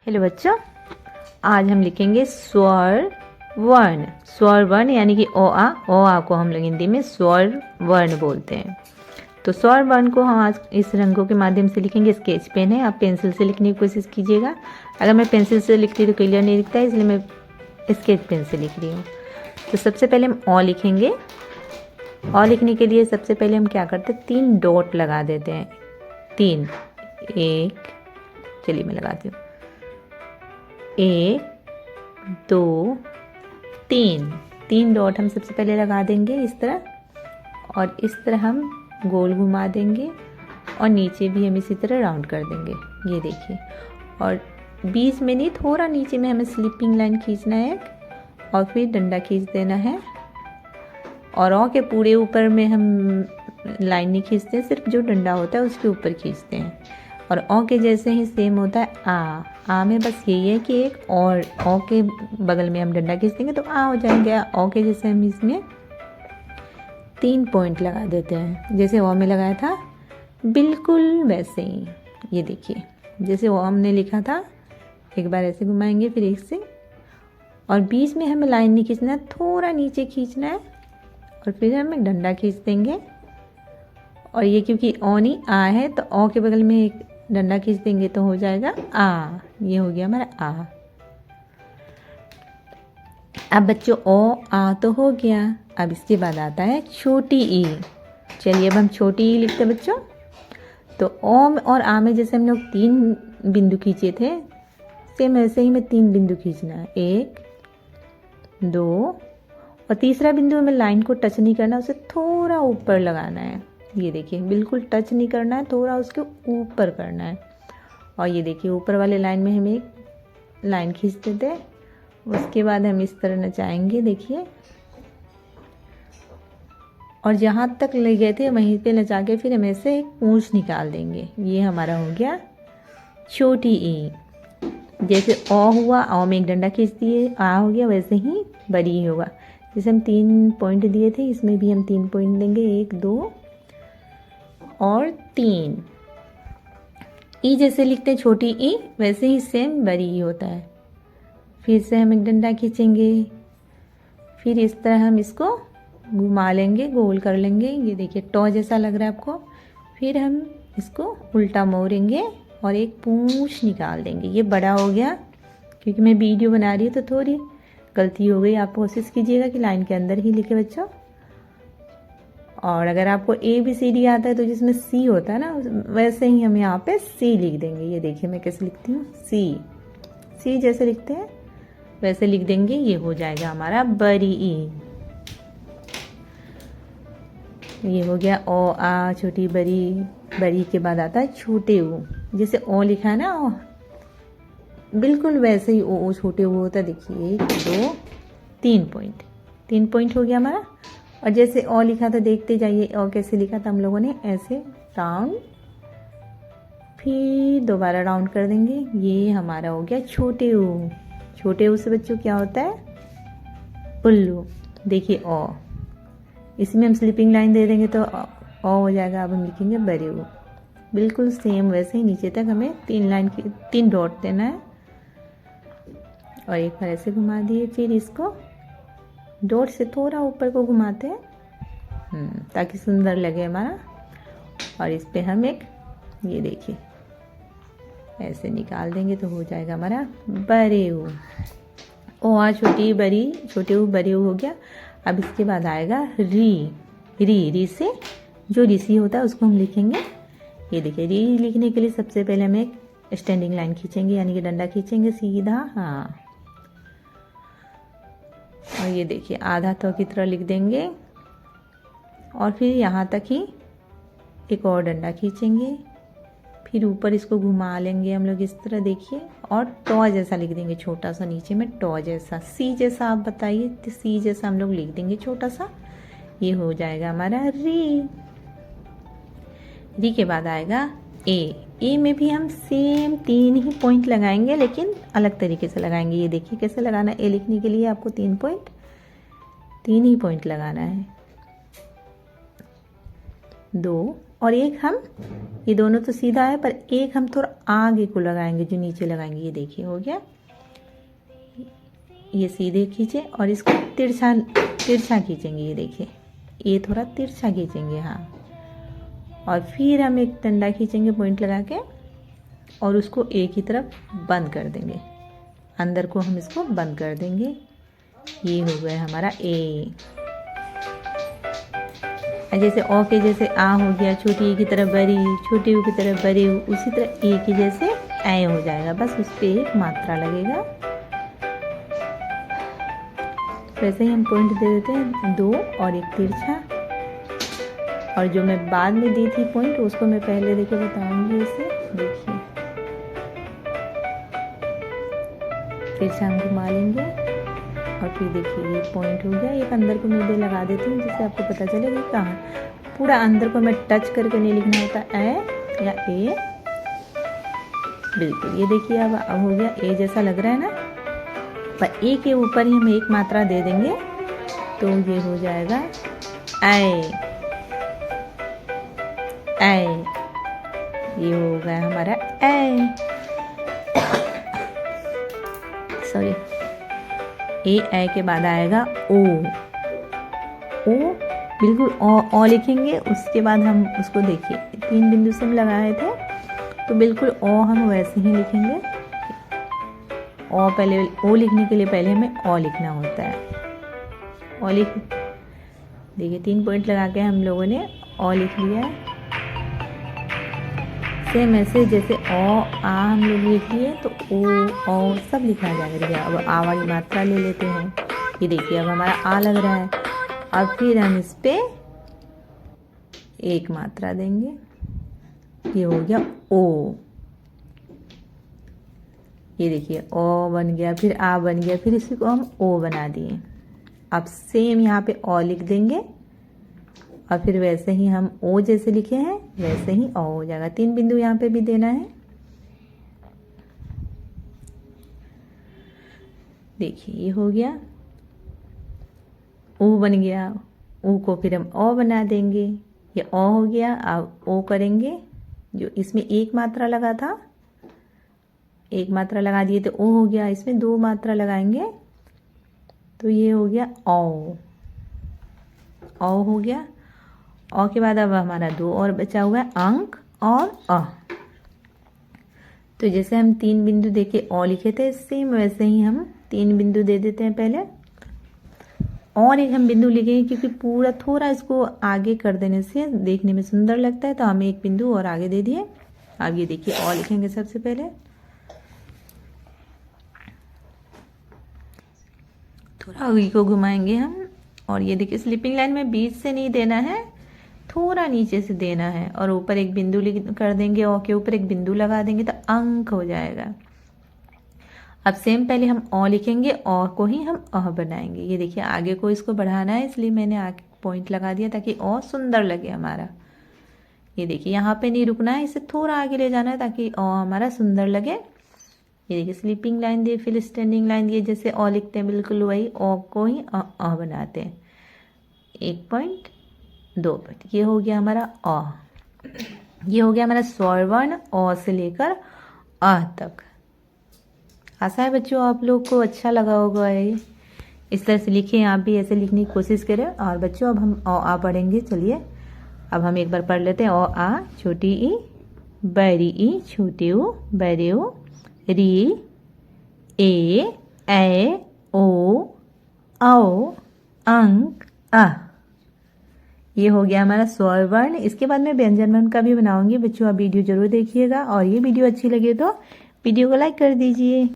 Hello बच्चों, आज हम लिखेंगे स्वर वर्ण। स्वर वर्ण यानी कि ओ आ को हम लोग हिंदी में स्वर वर्ण बोलते हैं। तो स्वर वर्ण को हम आज इस रंगों के माध्यम से लिखेंगे। स्केच पेन है, आप पेंसिल से लिखने की कोशिश कीजिएगा। अगर मैं पेंसिल से लिखती तो क्लियर नहीं दिखता है, इसलिए मैं स्केच पेन से लिख रही हूँ। तो सबसे पहले हम ओ लिखेंगे। ओ लिखने के लिए सबसे पहले हम क्या करते हैं, 3 डॉट लगा देते हैं। 3, 1, चलिए मैं लगाती हूँ। 1, 2, 3 डॉट हम सबसे पहले लगा देंगे इस तरह, और इस तरह हम गोल घुमा देंगे और नीचे भी हम इसी तरह राउंड कर देंगे। ये देखिए, और बीच में नहीं, थोड़ा नीचे में हमें स्लिपिंग लाइन खींचना है और फिर डंडा खींच देना है। और ओ के पूरे ऊपर में हम लाइन नहीं खींचते, सिर्फ जो डंडा होता है उसके ऊपर खींचते हैं। और ओ के जैसे ही सेम होता है आ में बस यही है कि एक और ओ के बगल में हम डंडा खींच देंगे तो आ हो जाएंगे। ओ के जैसे हम इसमें 3 पॉइंट लगा देते हैं, जैसे ओ में लगाया था बिल्कुल वैसे ही। ये देखिए, जैसे ओ हमने लिखा था, एक बार ऐसे घुमाएंगे फिर एक से, और बीच में हमें लाइन नहीं खींचना है, थोड़ा नीचे खींचना है और फिर हम एक डंडा खींच देंगे। और ये क्योंकि ओ नहीं आ है तो ओ के बगल में एक डंडा खींच देंगे तो हो जाएगा आ। ये हो गया हमारा आ। अब बच्चों ओ आ तो हो गया, अब इसके बाद आता है छोटी ई। चलिए अब हम छोटी ई लिखते हैं बच्चों। तो ओ और आ में जैसे हम लोग 3 बिंदु खींचे थे, सेम ऐसे ही में 3 बिंदु खींचना है। 1, 2 और तीसरा बिंदु हमें लाइन को टच नहीं करना, उसे थोड़ा ऊपर लगाना है। ये देखिए, बिल्कुल टच नहीं करना है, थोड़ा उसके ऊपर करना है। और ये देखिए, ऊपर वाले लाइन में हम एक लाइन खींच देते हैं। उसके बाद हम इस तरह नचाएंगे, देखिए, और जहाँ तक ले गए थे वहीं पे नचा के फिर हम ऐसे एक पूंछ निकाल देंगे। ये हमारा हो गया छोटी ई। जैसे ओ हुआ, ओ में एक डंडा खींच दिए, आ हो गया, वैसे ही बड़ी ई होगा। जैसे हम 3 पॉइंट दिए थे, इसमें भी हम 3 पॉइंट देंगे, 1, 2 और 3। ई जैसे लिखते हैं छोटी ई, वैसे ही सेम बड़ी ई होता है। फिर से हम एक डंडा खींचेंगे, फिर इस तरह हम इसको घुमा लेंगे, गोल कर लेंगे। ये देखिए, टॉ जैसा लग रहा है आपको। फिर हम इसको उल्टा मोड़ेंगे और एक पूंछ निकाल देंगे। ये बड़ा हो गया, क्योंकि मैं वीडियो बना रही हूँ तो थोड़ी गलती हो गई। आप कोशिश कीजिएगा कि लाइन के अंदर ही लिखे बच्चों। और अगर आपको ABCD आता है तो जिसमें C होता है ना, वैसे ही हम यहाँ पे C लिख देंगे। ये देखिए मैं कैसे लिखती हूँ, C जैसे लिखते हैं वैसे लिख देंगे। ये हो जाएगा हमारा बड़ी ई। ये हो गया ओ आ छोटी बड़ी। बड़ी के बाद आता है छोटे ऊ। जैसे ओ लिखा है ना, ओ बिल्कुल वैसे ही ओ छोटे ऊ होता है। देखिए 1, 2, 3 पॉइंट, 3 पॉइंट हो गया हमारा। और जैसे ओ लिखा था, देखते जाइए ओ कैसे लिखा था हम लोगों ने, ऐसे राउंड, फिर दोबारा राउंड कर देंगे। ये हमारा हो गया छोटे ऊ। छोटे ऊ से बच्चों क्या होता है, उल्लू। देखिए ओ, इसमें हम स्लिपिंग लाइन दे देंगे तो ओ हो जाएगा। अब हम लिखेंगे बड़े ऊ, बिल्कुल सेम वैसे ही नीचे तक हमें 3 डॉट देना है। और एक बार ऐसे घुमा दिए, फिर इसको डॉट से थोड़ा ऊपर को घुमाते हैं ताकि सुंदर लगे हमारा। और इस पे हम एक, ये देखिए, ऐसे निकाल देंगे तो हो जाएगा हमारा बड़े ऊ। ओ आ छोटी बड़ी, छोटे ऊ बड़े ऊ हो गया। अब इसके बाद आएगा री से जो ऋषि होता है उसको हम लिखेंगे। ये देखिए, री लिखने के लिए सबसे पहले हम एक स्टैंडिंग लाइन खींचेंगे, यानी कि डंडा खींचेंगे सीधा। हाँ, और ये देखिए आधा तो की तरह लिख देंगे और फिर यहाँ तक ही एक और डंडा खींचेंगे, फिर ऊपर इसको घुमा लेंगे हम लोग इस तरह, देखिए, और टॉ जैसा लिख देंगे, छोटा सा नीचे में टॉ जैसा। सी जैसा आप बताइए, तो सी जैसा हम लोग लिख देंगे छोटा सा। ये हो जाएगा हमारा री के बाद आएगा ए में भी हम सेम 3 ही पॉइंट लगाएंगे, लेकिन अलग तरीके से लगाएंगे। ये देखिए कैसे लगाना है। ए लिखने के लिए आपको 3 ही पॉइंट लगाना है, 2 और एक हम, ये दोनों तो सीधा है पर एक हम थोड़ा आगे को लगाएंगे, जो नीचे लगाएंगे। ये देखिए हो गया, ये सीधे खींचे और इसको तिरछा तिरछा खींचेंगे। ये देखिए ये थोड़ा तिरछा खींचेंगे, हाँ। और फिर हम एक डंडा खींचेंगे पॉइंट लगा के और उसको एक ही तरफ बंद कर देंगे, अंदर को हम इसको बंद कर देंगे। ये हो गया हमारा ए। जैसे ओ के जैसे आ हो गया, छोटी ए की तरफ बड़ी, छोटी ऊ की तरफ बड़ी ऊ, उसी तरह ए की जैसे ऐ हो जाएगा, बस उस पर एक मात्रा लगेगा। वैसे ही हम पॉइंट दे देते हैं 2 और एक तिरछा। और जो मैं बाद में दी थी पॉइंट उसको मैं पहले देके बताऊंगी। इसे देखिए तिरछा हम घुमा लेंगे और फिर देखिए ये पॉइंट हो गया। एक अंदर को मैं लगा देती हूँ जिससे आपको पता चले कि कहाँ। पूरा अंदर को मैं टच करके नहीं लिखना होता, ए या ए, बिल्कुल। ये देखिए अब हो गया ए जैसा लग रहा है ना, पर ए के ऊपर ही हम एक मात्रा दे देंगे तो ये हो जाएगा ऐ ऐ। ये हो गया हमारा ऐ, सॉरी, ए के बाद आएगा ओ। ओ बिल्कुल ओ लिखेंगे। उसके बाद हम उसको देखिए 3 बिंदु से हम लगाए थे तो बिल्कुल ओ हम वैसे ही लिखेंगे। ओ पहले, ओ लिखने के लिए पहले हमें ओ लिखना होता है। ओ लिख, देखिए 3 पॉइंट लगा के हम लोगों ने ओ लिख लिया है। सेम ऐसे जैसे ओ आ हम लोग लिख लिए तो ओ सब लिखा जाएगा। अब आ वाली मात्रा ले लेते हैं। ये देखिए अब हमारा आ लग रहा है। अब फिर हम इस पे एक मात्रा देंगे, ये हो गया ओ। ये देखिए ओ बन गया, फिर आ बन गया, फिर इसी को हम ओ बना दिए। अब सेम यहाँ पे ओ लिख देंगे और फिर वैसे ही हम ओ जैसे लिखे हैं वैसे ही ओ हो जाएगा। 3 बिंदु यहाँ पे भी देना है। देखिए ये हो गया, ओ बन गया। ओ को फिर हम ओ बना देंगे, ये ओ हो गया। अब ओ करेंगे, जो इसमें एक मात्रा लगा था, एक मात्रा लगा दिए तो ओ हो गया। इसमें 2 मात्रा लगाएंगे तो ये हो गया ओ। ओ हो गया। औ के बाद अब हमारा 2 और बचा हुआ है, अंक और अ। तो जैसे हम 3 बिंदु देके ओ लिखे थे, सेम वैसे ही हम 3 बिंदु दे देते हैं पहले और एक हम बिंदु लिखेंगे, क्योंकि पूरा थोड़ा इसको आगे कर देने से देखने में सुंदर लगता है, तो हम एक बिंदु और आगे दे दिए। अब ये देखिए ओ लिखेंगे सबसे पहले, थोड़ा वी को घुमाएंगे हम और ये देखिए स्लिपिंग लाइन में बीच से नहीं देना है, थोड़ा नीचे से देना है और ऊपर एक बिंदु कर देंगे। ओ के ऊपर एक बिंदु लगा देंगे तो अंक हो जाएगा। अब सेम पहले हम ओ लिखेंगे, ओ को ही हम अह बनाएंगे। ये देखिए आगे को इसको बढ़ाना है, इसलिए मैंने आगे पॉइंट लगा दिया ताकि ओ सुंदर लगे हमारा। ये देखिए यहाँ पे नहीं रुकना है, इसे थोड़ा आगे ले जाना है ताकि ओ हमारा सुंदर लगे। ये देखिए स्लीपिंग लाइन दिए, फिर स्टैंडिंग लाइन दिए, जैसे ओ लिखते हैं बिल्कुल वही ओ को ही अ बनाते हैं। 1 पॉइंट 2 पॉइंट, ये हो गया हमारा अ। ये हो गया हमारा स्वर वर्ण ओ से लेकर अ तक। आशा है बच्चों आप लोग को अच्छा लगा होगा। ये इस तरह से लिखें, आप भी ऐसे लिखने की कोशिश करें। और बच्चों अब हम ओ आ पढ़ेंगे। चलिए अब हम एक बार पढ़ लेते हैं। ओ आ, छोटी ई, बड़ी ई, छोटी ऊ, बड़े ऊ, री, ए, ओ, औ, अंक, आ। ये हो गया हमारा स्वर वर्ण। इसके बाद मैं व्यंजन वर्ण का भी बनाऊंगी। बच्चों आप वीडियो जरूर देखिएगा और ये वीडियो अच्छी लगे तो वीडियो को लाइक कर दीजिए।